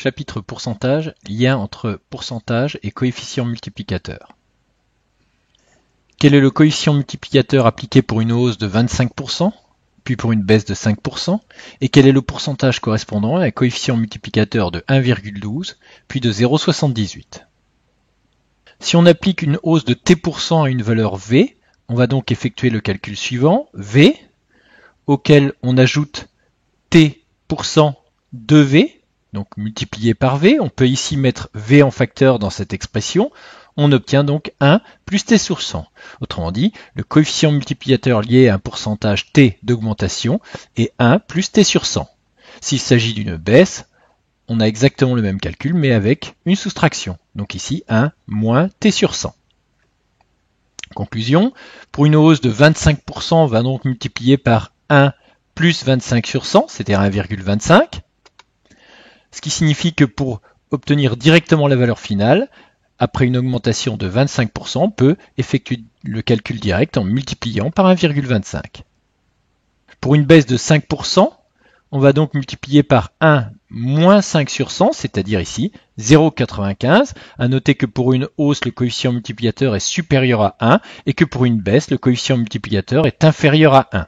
Chapitre pourcentage, lien entre pourcentage et coefficient multiplicateur. Quel est le coefficient multiplicateur appliqué pour une hausse de 25%, puis pour une baisse de 5%, et quel est le pourcentage correspondant à un coefficient multiplicateur de 1,12, puis de 0,78. Si on applique une hausse de t% à une valeur V, on va donc effectuer le calcul suivant, V, auquel on ajoute t% de V, donc multiplié par V. On peut ici mettre V en facteur dans cette expression. On obtient donc 1 plus t sur 100. Autrement dit, le coefficient multiplicateur lié à un pourcentage t d'augmentation est 1 plus t sur 100. S'il s'agit d'une baisse, on a exactement le même calcul, mais avec une soustraction. Donc ici, 1 moins t sur 100. Conclusion, pour une hausse de 25%, on va donc multiplier par 1 plus 25 sur 100, c'est-à-dire 1,25. Ce qui signifie que pour obtenir directement la valeur finale, après une augmentation de 25%, on peut effectuer le calcul direct en multipliant par 1,25. Pour une baisse de 5%, on va donc multiplier par 1 moins 5 sur 100, c'est-à-dire ici 0,95. À noter que pour une hausse, le coefficient multiplicateur est supérieur à 1 et que pour une baisse, le coefficient multiplicateur est inférieur à 1.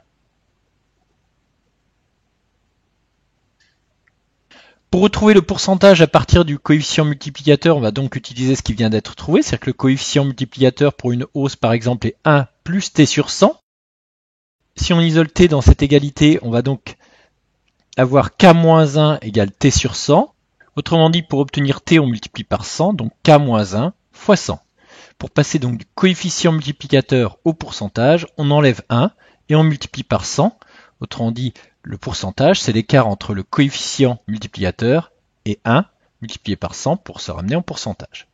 Pour retrouver le pourcentage à partir du coefficient multiplicateur, on va donc utiliser ce qui vient d'être trouvé, c'est-à-dire que le coefficient multiplicateur pour une hausse par exemple est 1 plus t sur 100. Si on isole t dans cette égalité, on va donc avoir k-1 égale t sur 100. Autrement dit, pour obtenir t, on multiplie par 100, donc k-1 fois 100. Pour passer donc du coefficient multiplicateur au pourcentage, on enlève 1 et on multiplie par 100. Autrement dit, le pourcentage, c'est l'écart entre le coefficient multiplicateur et 1 multiplié par 100 pour se ramener en pourcentage.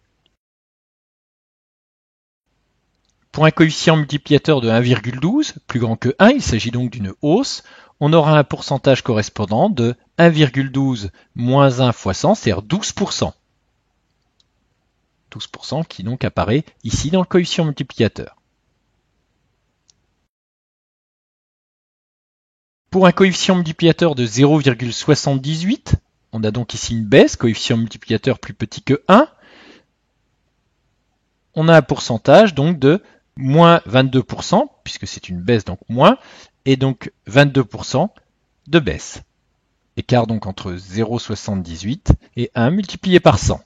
Pour un coefficient multiplicateur de 1,12, plus grand que 1, il s'agit donc d'une hausse, on aura un pourcentage correspondant de 1,12 moins 1 fois 100, c'est-à-dire 12%. 12% qui donc apparaît ici dans le coefficient multiplicateur. Pour un coefficient multiplicateur de 0,78, on a donc ici une baisse, coefficient multiplicateur plus petit que 1. On a un pourcentage donc de moins 22%, puisque c'est une baisse donc moins, et donc 22% de baisse. Écart donc entre 0,78 et 1 multiplié par 100.